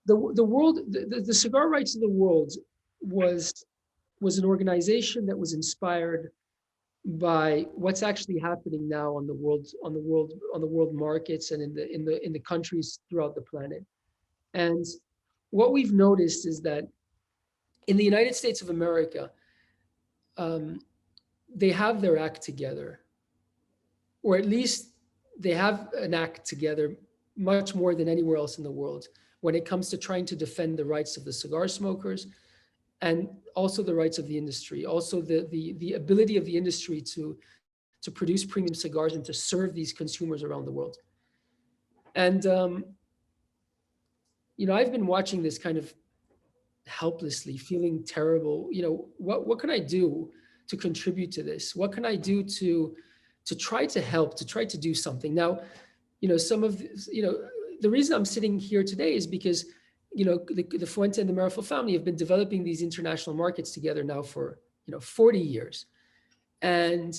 the Cigar Rights of the World was an organization that was inspired by what's actually happening now on the world markets and in the countries throughout the planet. And what we've noticed is that in the United States of America, um, they have their act together, or at least they have an act together much more than anywhere else in the world when it comes to trying to defend the rights of the cigar smokers and also the rights of the industry, also the ability of the industry to produce premium cigars and to serve these consumers around the world. And I've been watching this kind of helplessly, feeling terrible. What can I do to contribute to this? What can I do to try to help, to try to do something? Now, some of the reason I'm sitting here today is because the Fuente and the Marifel family have been developing these international markets together now for 40 years, and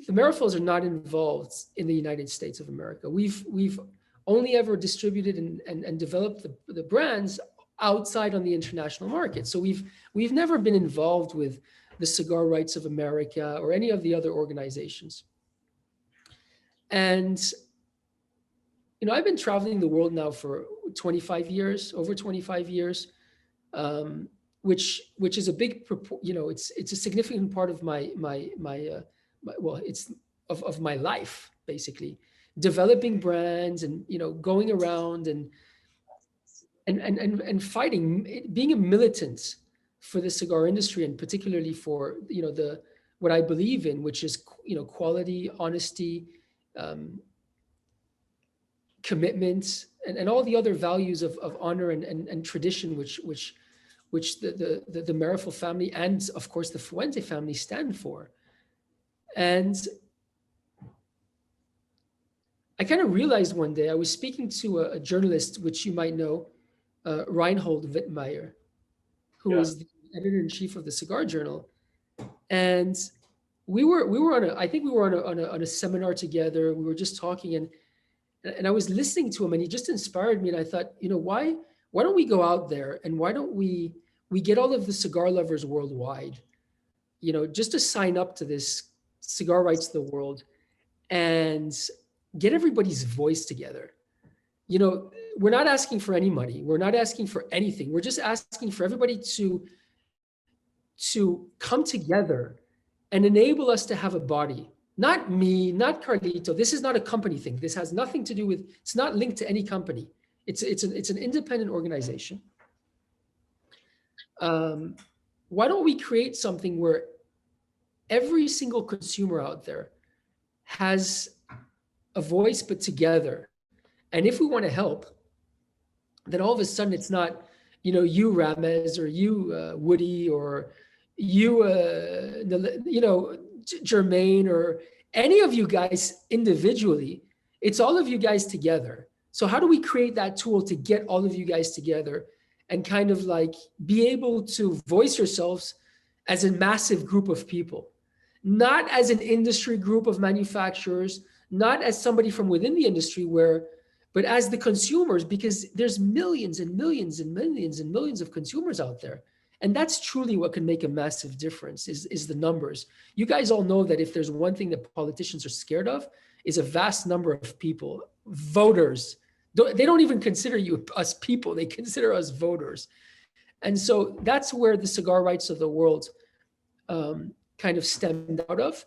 the Marifels are not involved in the United States of America. We've only ever distributed and developed the brands outside on the international market. So we've never been involved with the Cigar Rights of America or any of the other organizations. And I've been traveling the world now for 25 years, over 25 years, which is a big, it's a significant part of it's of my life, basically, developing brands and going around and fighting, being a militant for the cigar industry, and particularly for what I believe in, which is quality, honesty, commitment, and all the other values of honor and tradition, which the Marifel family and of course the Fuente family stand for. And I kind of realized one day, I was speaking to a journalist, which you might know, Reinhold Wittmeyer, who is the editor-in-chief of the Cigar Journal. And we were on a seminar together. We were just talking, and I was listening to him, and he just inspired me. And I thought, why don't we go out there, and why don't we get all of the cigar lovers worldwide, just to sign up to this Cigar Rights of the World and get everybody's voice together. We're not asking for any money. We're not asking for anything. We're just asking for everybody to come together and enable us to have a body. Not me, not Carlito. This is not a company thing. This has nothing to do with, it's not linked to any company. It's an independent organization. Why don't we create something where every single consumer out there has a voice, but together? And if we want to help, then all of a sudden it's not, you Ramez, or you Woody, or you Jermaine, or any of you guys individually. It's all of you guys together. So how do we create that tool to get all of you guys together and kind of like be able to voice yourselves as a massive group of people, not as an industry group of manufacturers, not as somebody from within the industry but as the consumers, because there's millions and millions and millions and millions of consumers out there. And that's truly what can make a massive difference is the numbers. You guys all know that if there's one thing that politicians are scared of, is a vast number of people, voters. They don't even consider us people, they consider us voters. And so that's where the Cigar Rights of the World kind of stemmed out of.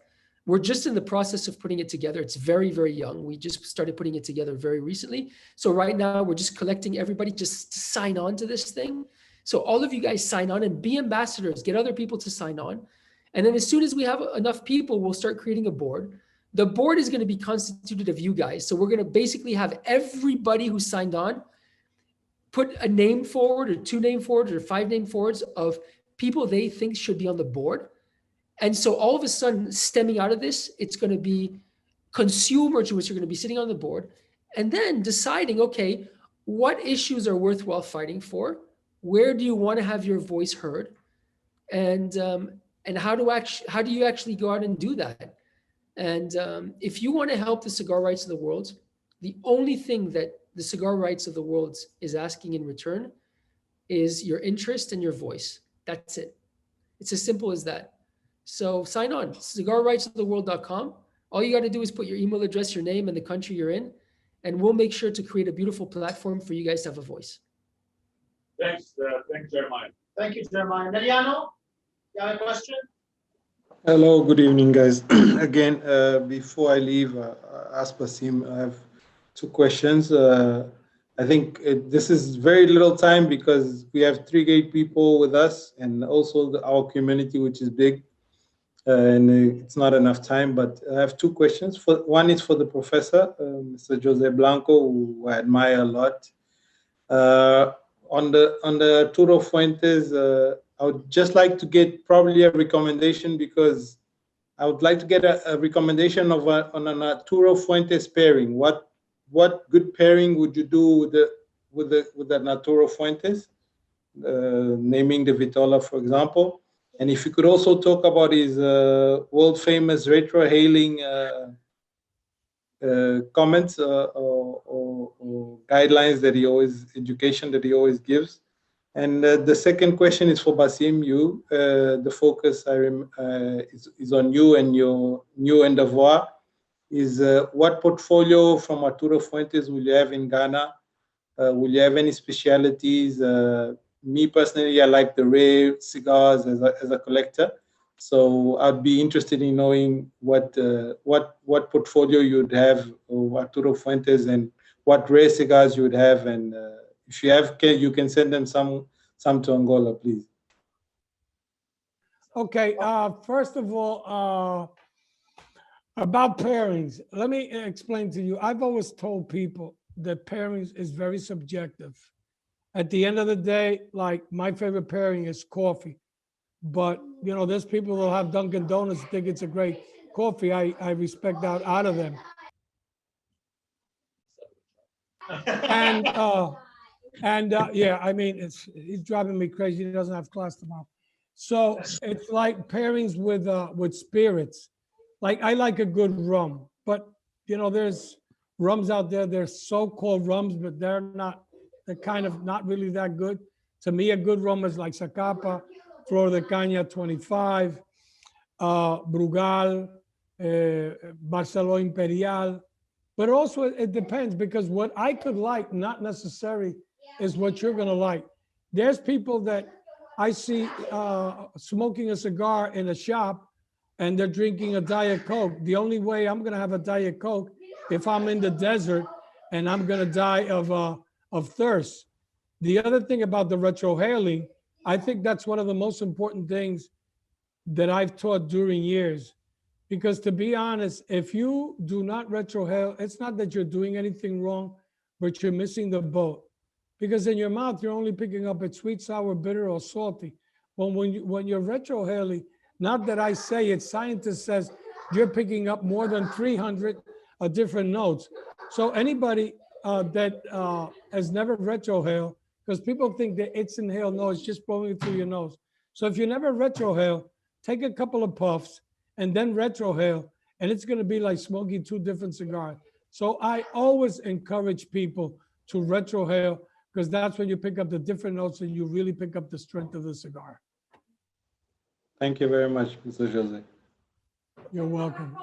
We're just in the process of putting it together. It's very, very young. We just started putting it together very recently. So right now we're just collecting everybody just to sign on to this thing. So all of you guys sign on and be ambassadors, get other people to sign on. And then as soon as we have enough people, we'll start creating a board. The board is going to be constituted of you guys. So we're going to basically have everybody who signed on put a name forward, or 2 name forwards, or 5 name forwards of people they think should be on the board. And so all of a sudden, stemming out of this, it's going to be consumers which are going to be sitting on the board, and then deciding, okay, what issues are worthwhile fighting for? Where do you want to have your voice heard? And how do you actually go out and do that? And if you want to help the Cigar Rights of the World, the only thing that the Cigar Rights of the World is asking in return is your interest and your voice. That's it. It's as simple as that. So sign on, cigarrightsoftheworld.com. All you got to do is put your email address, your name, and the country you're in, and we'll make sure to create a beautiful platform for you guys to have a voice. Thanks, Jeremiah. Thank you, Jeremiah. Mariano, you have a question? Hello, good evening, guys. Again, before I leave, ask Basim, I have two questions. I think this is very little time because we have three great people with us and also our community, which is big. And it's not enough time, but I have two questions. One is for the professor, Mr. Jose Blanco, who I admire a lot. On the Arturo Fuentes, I would just like to get probably a recommendation because I would like to get a recommendation of on an Arturo Fuentes pairing. What good pairing would you do with the Arturo Fuentes? Naming the Vitola, for example. And if you could also talk about his world famous retro hailing comments or guidelines that education that he always gives. And the second question is for Basim. The focus is on you and your new endeavor. Is what portfolio from Arturo Fuentes will you have in Ghana? Will you have any specialities? Me personally, I like the rare cigars as a collector. So I'd be interested in knowing what portfolio you'd have of Arturo Fuentes and what rare cigars you would have, and if you have, you can send them some to Angola, please. Okay. First of all, about pairings, let me explain to you. I've always told people that pairings is very subjective. At the end of the day, like my favorite pairing is coffee. But, you know, there's people who'll have Dunkin' Donuts, think it's a great coffee. I respect that out of them. And yeah, I mean, he's driving me crazy. He doesn't have class tomorrow. So it's like pairings with spirits. Like I like a good rum, but you know, there's rums out there. There's so-called rums, but they're kind of not really that good. To me, a good rum is like Zacapa, Flor de Caña 25, Brugal, Barceló Imperial. But also it depends, because what I could like, not necessarily is what you're gonna like. There's people that I see smoking a cigar in a shop and they're drinking a Diet Coke. The only way I'm gonna have a Diet Coke if I'm in the desert and I'm gonna die of thirst. The other thing about the retrohaling, I think that's one of the most important things that I've taught during years. Because to be honest, if you do not retrohale, it's not that you're doing anything wrong, but you're missing the boat. Because in your mouth, you're only picking up it's sweet, sour, bitter, or salty. When you're retrohaling, not that I say it, scientists says you're picking up more than 300 different notes. So anybody that has never retrohaled, because people think that it's inhaled, no, it's just blowing it through your nose. So if you never retrohale, take a couple of puffs and then retrohale, and it's gonna be like smoking two different cigars. So I always encourage people to retrohale, because that's when you pick up the different notes and you really pick up the strength of the cigar. Thank you very much, Mr. Jose. You're welcome.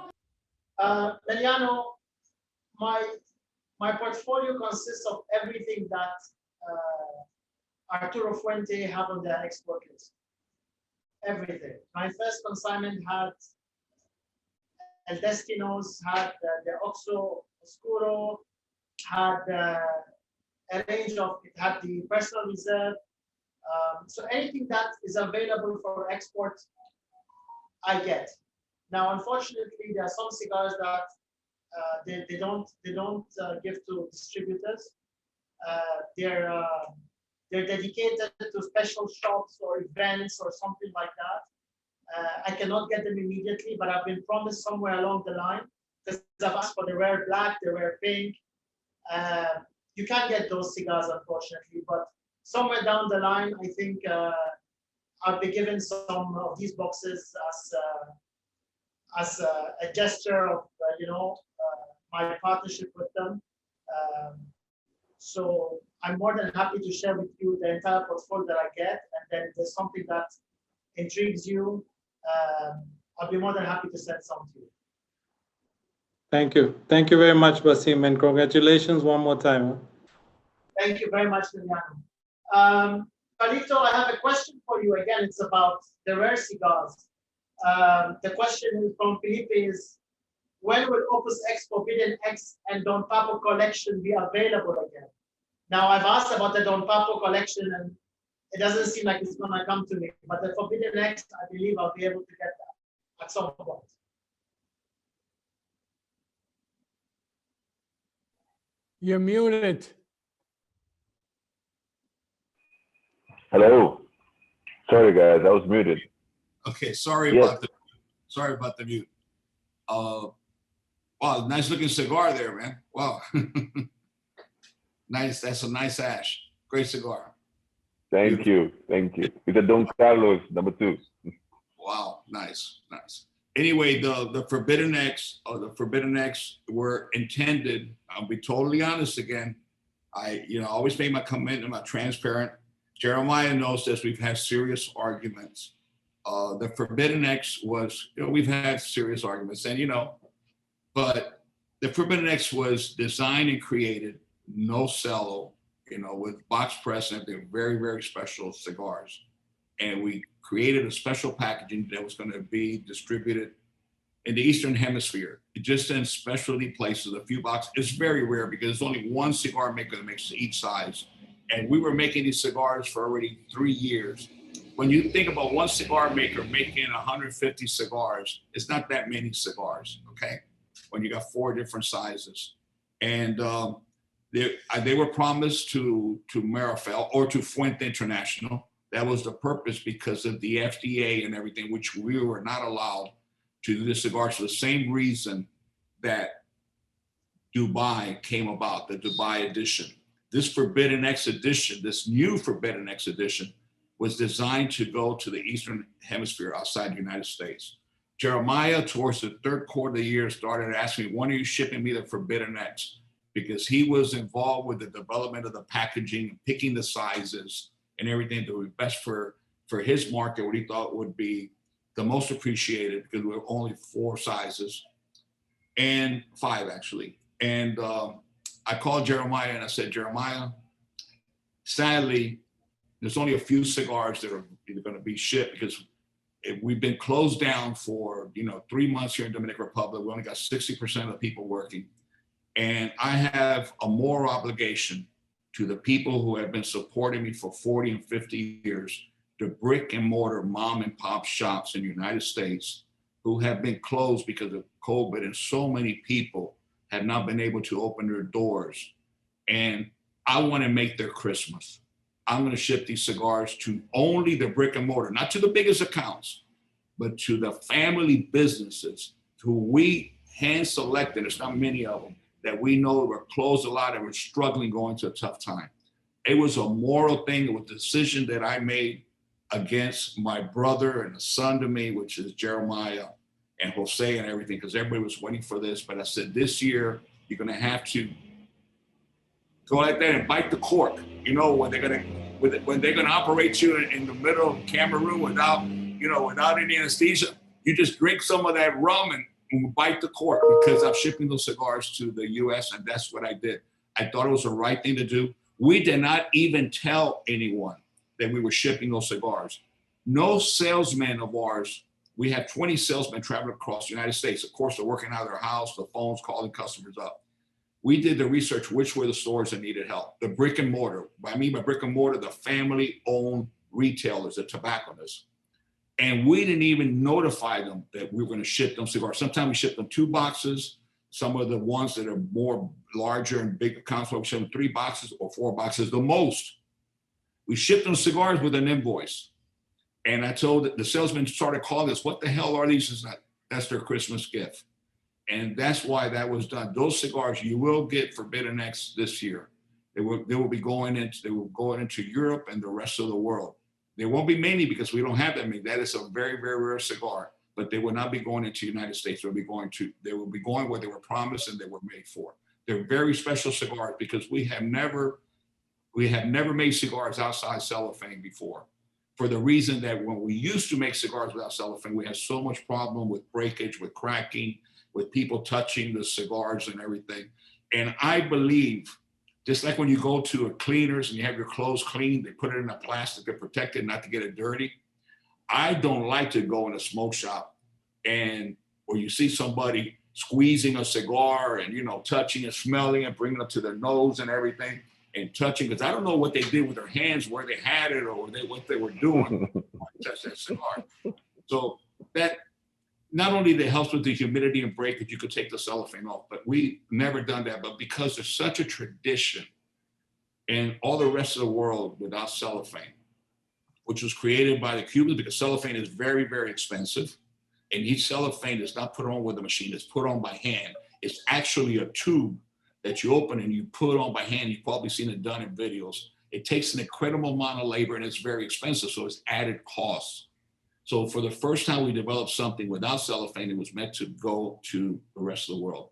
Mariano, my portfolio consists of everything that Arturo Fuente have on their export list. Everything. My first consignment had El Destinos, had the Oxo Oscuro, had a range of, it had the personal reserve. So anything that is available for export, I get. Now, unfortunately, there are some cigars that they don't give to distributors. They're dedicated to special shops or events or something like that. I cannot get them immediately, but I've been promised somewhere along the line, because I've asked for the rare black, the rare pink. You can't get those cigars, unfortunately, but somewhere down the line, I think I'll be given some of these boxes as a gesture of, my partnership with them. So I'm more than happy to share with you the entire portfolio that I get. And then if there's something that intrigues you, I'll be more than happy to send some to you. Thank you. Thank you very much, Basim, and congratulations one more time. Huh? Thank you very much, Liliano. Palito, I have a question for you. Again, it's about the rare cigars. The question from Felipe is, when will Opus X, Forbidden X, and Don Papo collection be available again? Now, I've asked about the Don Papo collection, and it doesn't seem like it's going to come to me. But the Forbidden X, I believe I'll be able to get that at some point. You're muted. Hello. Sorry, guys, I was muted. Okay, sorry about the mute. Wow, nice looking cigar there, man. Wow. Nice, that's a nice ash. Great cigar. Thank you. It's a Don Carlos #2. Wow, nice. Anyway, the Forbidden X were intended, I'll be totally honest again. I always make my commitment, I'm transparent. Jeremiah knows this, we've had serious arguments. The Forbidden X was, we've had serious arguments but the Forbidden X was designed and created, no cello, with box press and everything, very, very special cigars. And we created a special packaging that was going to be distributed in the Eastern Hemisphere, just in specialty places, a few boxes. It's very rare because there's only one cigar maker that makes each size. And we were making these cigars for already 3 years. When you think about one cigar maker making 150 cigars, it's not that many cigars, okay? When you got 4 different sizes. And they were promised to Marifel or to Fuente International. That was the purpose because of the FDA and everything, which we were not allowed to do the cigars for the same reason that Dubai came about, the Dubai edition. This Forbidden X edition, this new Forbidden X edition, was designed to go to the Eastern Hemisphere outside the United States. Jeremiah, towards the 3rd quarter of the year, started asking me, when are you shipping me the Forbidden X? Because he was involved with the development of the packaging, picking the sizes and everything that would be best for his market, what he thought would be the most appreciated, because we were only 4 sizes, and 5 actually. And I called Jeremiah and I said, Jeremiah, sadly, there's only a few cigars that are going to be shipped because we've been closed down for 3 months here in Dominican Republic. We only got 60% of the people working. And I have a moral obligation to the people who have been supporting me for 40 and 50 years, the brick and mortar mom and pop shops in the United States who have been closed because of COVID, and so many people have not been able to open their doors. And I want to make their Christmas. I'm going to ship these cigars to only the brick and mortar, not to the biggest accounts, but to the family businesses who we hand selected, there's not many of them, that we know were closed a lot and were struggling going through a tough time. It was a moral thing. It was a decision that I made against my brother and the son to me, which is Jeremiah and Jose and everything, because everybody was waiting for this. But I said, this year, you're going to have to go like that and bite the cork. When they're gonna operate you in the middle of Cameroon without any anesthesia, you just drink some of that rum and bite the cork, because I'm shipping those cigars to the US, and that's what I did. I thought it was the right thing to do. We did not even tell anyone that we were shipping those cigars. No salesman of ours, we have 20 salesmen traveling across the United States. Of course, they're working out of their house, the phones, calling customers up. We did the research, which were the stores that needed help. The brick and mortar, I mean by brick and mortar, the family-owned retailers, the tobacconists. And we didn't even notify them that we were going to ship them cigars. Sometimes we ship them 2 boxes. Some of the ones that are more larger and big accounts, we ship them 3 boxes or 4 boxes, the most. We shipped them cigars with an invoice. And I told the salesman started calling us, what the hell are these? That's their Christmas gift. And that's why that was done. Those cigars you will get Forbidden X this year. They will be going into Europe and the rest of the world. There won't be many because we don't have that many. That is a very, very rare cigar, but they will not be going into the United States. They will be going where they were promised and they were made for. They're very special cigars because we have never made cigars outside cellophane before, for the reason that when we used to make cigars without cellophane, we had so much problem with breakage, with cracking, with people touching the cigars and everything. And I believe, just like when you go to a cleaners and you have your clothes cleaned, they put it in a plastic to protect it, not to get it dirty. I don't like to go in a smoke shop and where you see somebody squeezing a cigar and, you know, touching and smelling and bringing it to their nose and everything and touching, because I don't know what they did with their hands, where they had it or what they were doing to touch that cigar. So that not only that helps with the humidity and breakage, you could take the cellophane off, but we never done that. But because there's such a tradition in all the rest of the world without cellophane, which was created by the Cubans, because cellophane is very, very expensive. And each cellophane is not put on with a machine, it's put on by hand. It's actually a tube that you open and you put on by hand. You've probably seen it done in videos. It takes an incredible amount of labor and it's very expensive, so it's added costs. So for the first time we developed something without cellophane, it was meant to go to the rest of the world.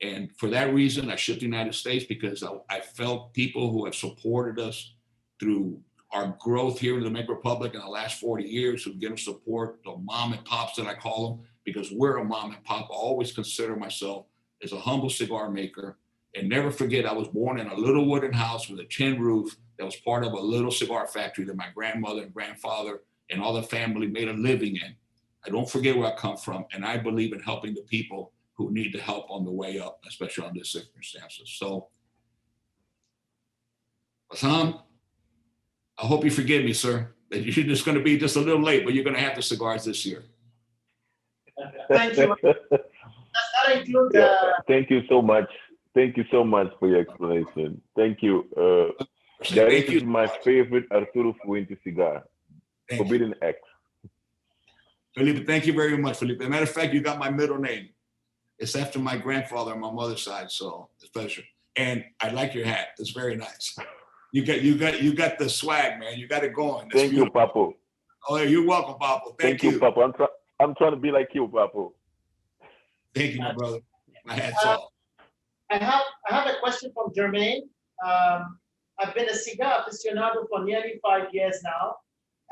And for that reason, I shipped to the United States because I felt people who have supported us through our growth here in the Dominican Republic in the last 40 years, who give us support, the mom and pops that I call them, because we're a mom and pop. I always consider myself as a humble cigar maker. And never forget, I was born in a little wooden house with a tin roof that was part of a little cigar factory that my grandmother and grandfather and all the family made a living in. I don't forget where I come from, and I believe in helping the people who need the help on the way up, especially under circumstances. So, Hassan, I hope you forgive me, sir, that you're just going to be just a little late, but you're going to have the cigars this year. Thank you. Does that include Yeah, thank you so much. Thank you so much for your explanation. Thank you. That Thank is you. my favorite Arturo Fuente cigar, Thank you. Forbidden X. Felipe, thank you very much, Felipe. As a matter of fact, you got my middle name. It's after my grandfather on my mother's side, so it's a pleasure. And I like your hat. It's very nice. You got the swag, man. You got it going. That's Thank you, beautiful. Papo. Oh, you're welcome, Papo. Thank you, Papo. I'm trying to be like you, Papo. Thank you, my brother. My hat's off. I have a question from Jermaine. I've been a cigar aficionado for nearly 5 years now,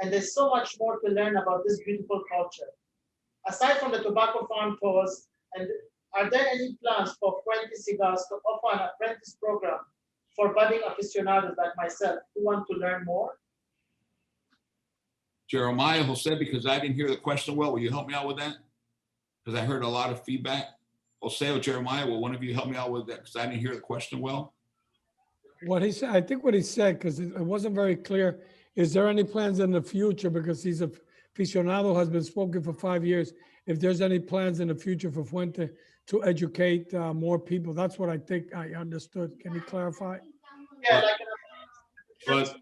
and there's so much more to learn about this beautiful culture. Aside from the tobacco farm tours, and are there any plans for Fuente Cigars to offer an apprentice program for budding aficionados like myself who want to learn more? Jeremiah, Jose, because I didn't hear the question well, will you help me out with that? Because I heard a lot of feedback. Jose or Jeremiah, will one of you help me out with that? Because I didn't hear the question well. What he said, I think what he said, because it wasn't very clear, is there any plans in the future, because he's a aficionado, has been spoken for 5 years, if there's any plans in the future for Fuente to educate more people? That's what I think I understood. Can you clarify? Yeah, like But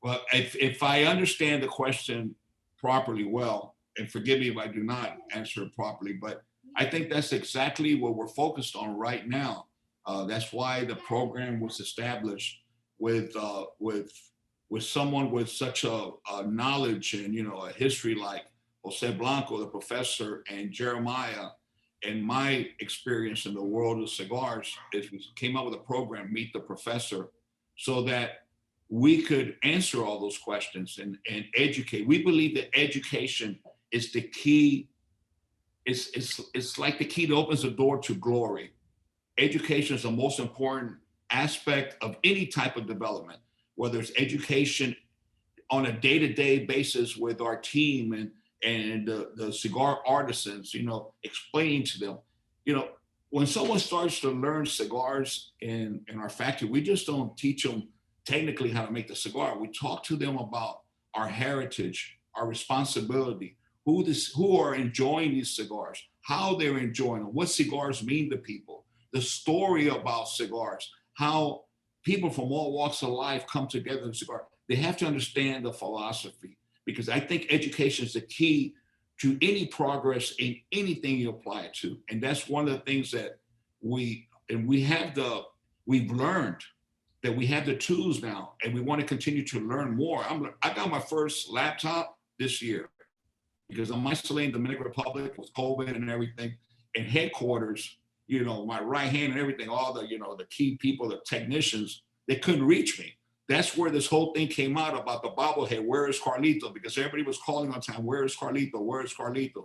well, if I understand the question properly, well, and forgive me if I do not answer it properly, but I think that's exactly what we're focused on right now. That's why the program was established with someone with such a knowledge and, you know, a history like Jose Blanco, the professor, and Jeremiah. And my experience in the world of cigars is we came up with a program, Meet the Professor, so that we could answer all those questions and educate. We believe that education is the key. It's like the key that opens the door to glory. Education is the most important aspect of any type of development, whether it's education on a day-to-day basis with our team and the cigar artisans, you know, explaining to them, you know, when someone starts to learn cigars in our factory, we just don't teach them technically how to make the cigar. We talk to them about our heritage, our responsibility, who are enjoying these cigars, how they're enjoying them, what cigars mean to people, the story about cigars, how people from all walks of life come together in cigar. They have to understand the philosophy, because I think education is the key to any progress in anything you apply it to. And that's one of the things that we've learned, that we have the tools now, and we want to continue to learn more. I got my first laptop this year because I'm isolating the Dominican Republic with COVID and everything. And headquarters, you know, my right hand and everything, all the, you know, the key people, the technicians, they couldn't reach me. That's where this whole thing came out about the bobblehead. Where is Carlito? Because everybody was calling on time. Where is Carlito? Where is Carlito?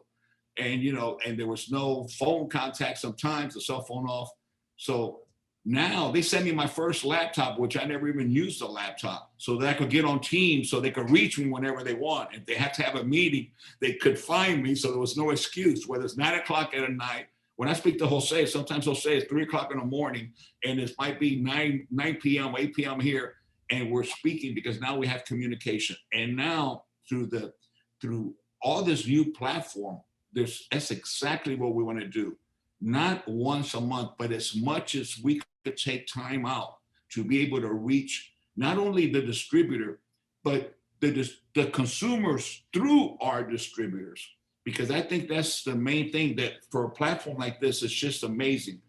And, you know, and there was no phone contact sometimes, the cell phone off. So now they send me my first laptop, which I never even used a laptop, so that I could get on Teams so they could reach me whenever they want. If they had to have a meeting, they could find me. So there was no excuse, whether it's 9 o'clock at night. When I speak to Jose, sometimes Jose is 3 o'clock in the morning and it might be 9 p.m., 8 p.m. here. And we're speaking because now we have communication. And now through all this new platform, that's exactly what we want to do. Not once a month, but as much as we could take time out to be able to reach not only the distributor, but the consumers through our distributors. Because I think that's the main thing, that for a platform like this, it's just amazing.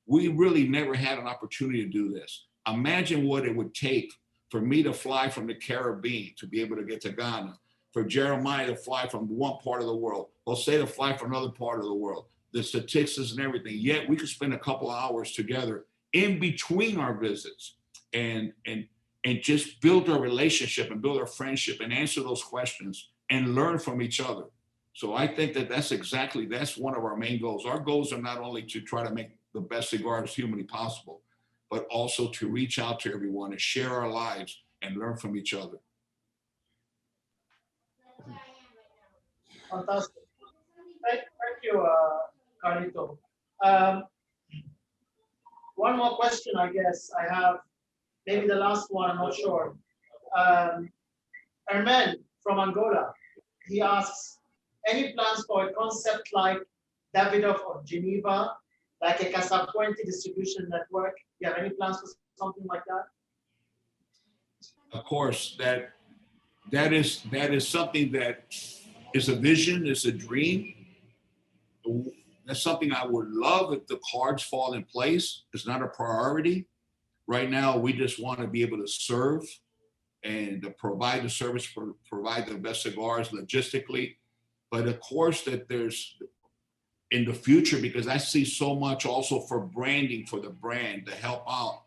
We really never had an opportunity to do this. Imagine what it would take for me to fly from the Caribbean to be able to get to Ghana, for Jeremiah to fly from one part of the world, Jose to fly from another part of the world, the statistics and everything. Yet we could spend a couple of hours together in between our visits and just build our relationship and build our friendship and answer those questions and learn from each other. So I think that's one of our main goals. Our goals are not only to try to make the best cigars humanly possible, but also to reach out to everyone and share our lives and learn from each other. Fantastic. Thank you, Carlito. One more question, I guess I have, maybe the last one, I'm not sure. Hermen from Angola, he asks, any plans for a concept like Davidoff or Geneva, like a Casapuente distribution network? Do you have any plans for something like that? Of course, that is something that is a vision, is a dream. That's something I would love if the cards fall in place. It's not a priority. Right now, we just want to be able to serve and to provide the service, provide the best cigars logistically. But of course that there's in the future, because I see so much also for branding, for the brand to help out,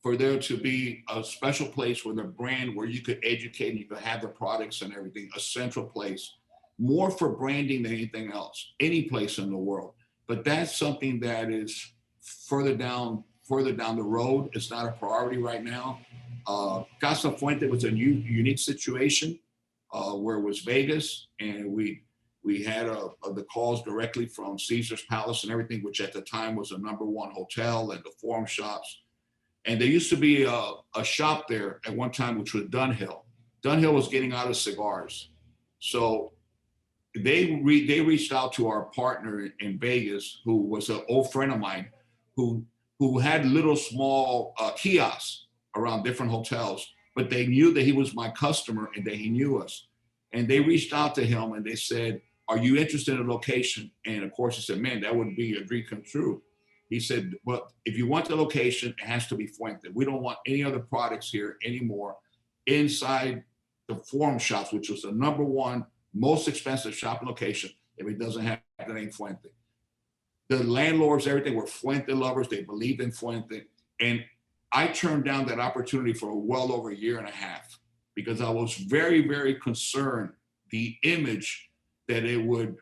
for there to be a special place for the brand where you could educate and you could have the products and everything, a central place, more for branding than anything else, any place in the world. But that's something that is further down the road. It's not a priority right now. Casa Fuente was a unique situation where it was Vegas, and we had the calls directly from Caesar's Palace and everything, which at the time was the #1 hotel and the Forum Shops. And there used to be a shop there at one time, which was Dunhill. Dunhill was getting out of cigars. So they reached out to our partner in Vegas, who was an old friend of mine, who had little small kiosks around different hotels, but they knew that he was my customer and that he knew us. And they reached out to him and they said, are you interested in a location? And of course he said, man, that would be a dream come true. He said, well, if you want the location, it has to be Fuente. We don't want any other products here anymore inside the Forum Shops, which was the #1 most expensive shopping location if it doesn't have the name Fuente. The landlords, everything were Fuente lovers. They believed in Fuente. And I turned down that opportunity for well over 1.5 years because I was very, very concerned the image that it would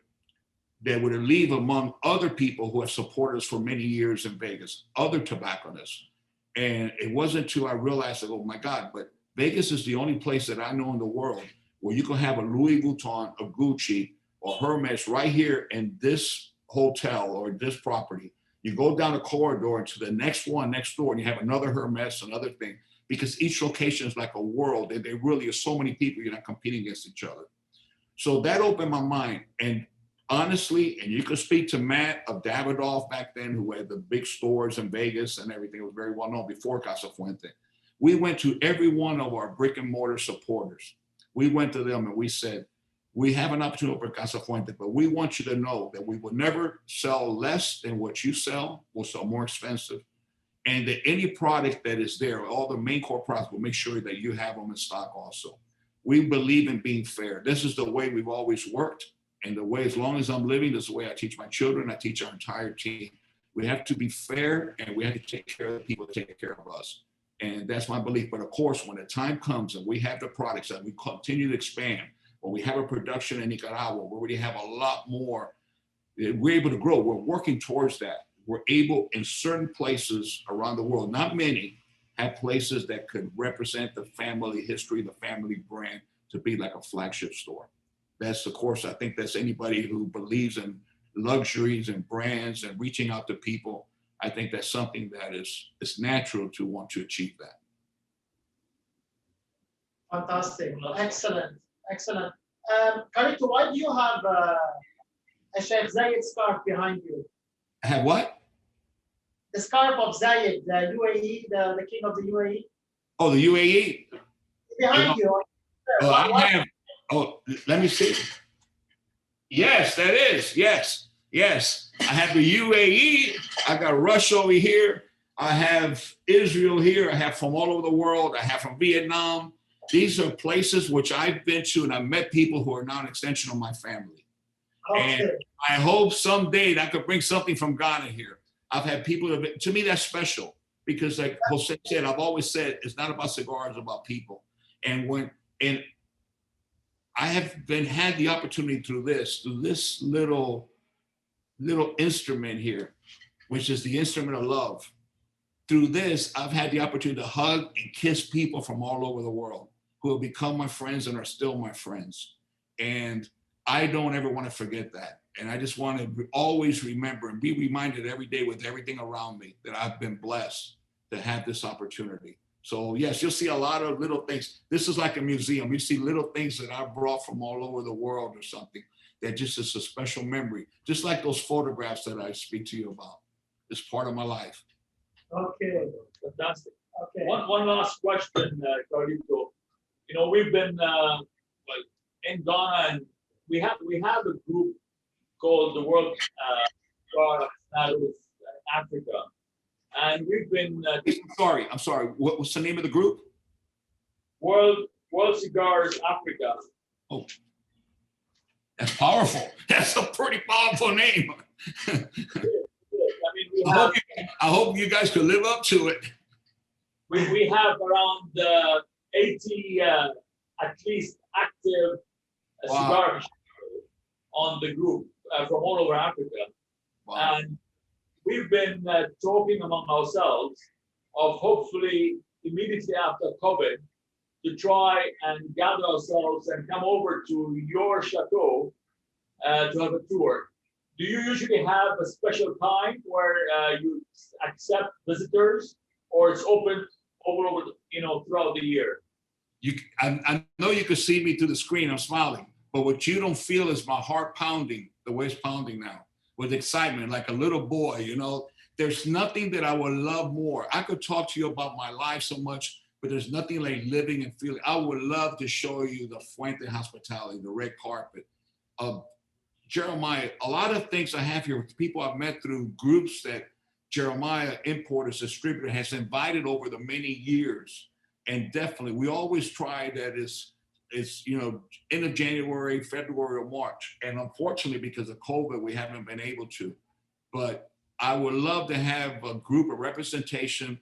leave among other people who have supported us for many years in Vegas, other tobacconists. And it wasn't until I realized that, oh my God, but Vegas is the only place that I know in the world where you can have a Louis Vuitton, a Gucci, or Hermes right here in this hotel or this property. You go down a corridor to the next one next door and you have another Hermes, another thing, because each location is like a world and there really are so many people, you're not competing against each other. So that opened my mind. And honestly, and you could speak to Matt of Davidoff back then, who had the big stores in Vegas and everything. It was very well known before Casa Fuente. We went to every one of our brick and mortar supporters. We went to them and we said, we have an opportunity for Casa Fuente, but we want you to know that we will never sell less than what you sell. We'll sell more expensive. And that any product that is there, all the main core products, we'll make sure that you have them in stock also. We believe in being fair. This is the way we've always worked. And the way, as long as I'm living, this is the way I teach my children, I teach our entire team. We have to be fair, and we have to take care of the people that take care of us. And that's my belief. But of course, when the time comes and we have the products and we continue to expand, when we have a production in Nicaragua, where we have a lot more, we're able to grow. We're working towards that. We're able in certain places around the world, not many, have places that could represent the family history, the family brand, to be like a flagship store. That's, of course, I think that's anybody who believes in luxuries and brands and reaching out to people. I think that's something that is natural to want to achieve that. Fantastic. Excellent. Excellent. Carlito, why do you have a Sheikh Zayed scarf behind you? I have what? The scarf of Zayed, the UAE, the king of the UAE. Oh, the UAE. Behind you. Oh, I have. Oh, let me see. Yes, that is. Yes, yes. I have the UAE. I got Russia over here. I have Israel here. I have from all over the world. I have from Vietnam. These are places which I've been to, and I've met people who are now an extension of my family. Okay. And I hope someday that I could bring something from Ghana here. I've had people that have been, to me, that's special because, like Jose said, I've always said it's not about cigars, it's about people. And I have had the opportunity through this little instrument here, which is the instrument of love. Through this, I've had the opportunity to hug and kiss people from all over the world who have become my friends and are still my friends. And I don't ever want to forget that. And I just want to always remember and be reminded every day with everything around me that I've been blessed to have this opportunity. So yes, you'll see a lot of little things. This is like a museum. You see little things that I brought from all over the world or something that just is a special memory. Just like those photographs that I speak to you about. It's part of my life. Okay. Fantastic. Okay. One last question, Carlito. You know, we've been like in Ghana, and we have a group called the World Africa, and we've been. I'm sorry. What's the name of the group? World Cigars Africa. Oh, that's powerful. That's a pretty powerful name. I hope you guys could live up to it. We have around 80 at least active cigar on the group from all over Africa. Wow. And we've been talking among ourselves of hopefully immediately after COVID to try and gather ourselves and come over to your chateau to have a tour. Do you usually have a special time where you accept visitors, or it's open over throughout the year? I know you can see me through the screen. I'm smiling, but what you don't feel is my heart pounding the way it's pounding now with excitement, like a little boy. You know, there's nothing that I would love more. I could talk to you about my life so much, but there's nothing like living and feeling. I would love to show you the Fuente hospitality, the red carpet. Jeremiah, a lot of things I have here with people I've met through groups that Jeremiah, importers, distributor, has invited over the many years. And definitely, we always try that it's end of January, February, or March. And unfortunately, because of COVID, we haven't been able to. But I would love to have a group, a representation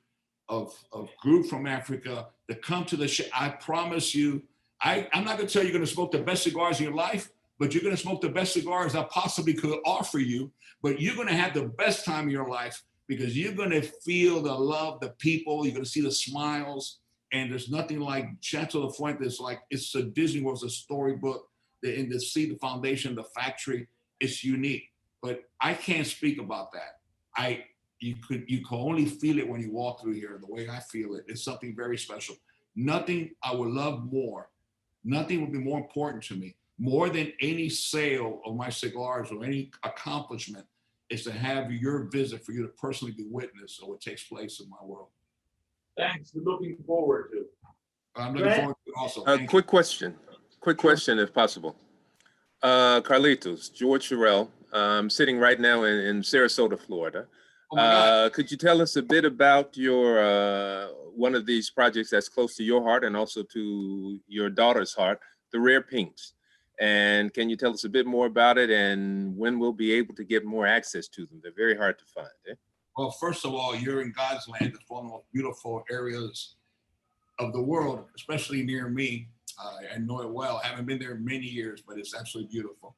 of group from Africa to come to the show. I promise you, I'm not going to tell you you're going to smoke the best cigars in your life, but you're going to smoke the best cigars I possibly could offer you. But you're going to have the best time of your life because you're going to feel the love, the people, you're going to see the smiles. And there's nothing like Chateau de Fuentes, like it's a Disney World, it's a storybook. In the see the foundation, the factory, it's unique. But I can't speak about that. You can only feel it when you walk through here. The way I feel it, it's something very special. Nothing I would love more. Nothing would be more important to me, more than any sale of my cigars or any accomplishment, is to have your visit, for you to personally be witness of what takes place in my world. Thanks. We're looking forward to. I'm looking forward to it also. Quick question, if possible. Carlitos, George Sherrill, sitting right now in Sarasota, Florida. Could you tell us a bit about your one of these projects that's close to your heart and also to your daughter's heart, the Rare Pinks? And can you tell us a bit more about it and when we'll be able to get more access to them? They're very hard to find. Eh? Well, first of all, you're in God's land, one of the most beautiful areas of the world, especially near me. I know it well. I haven't been there in many years, but it's absolutely beautiful.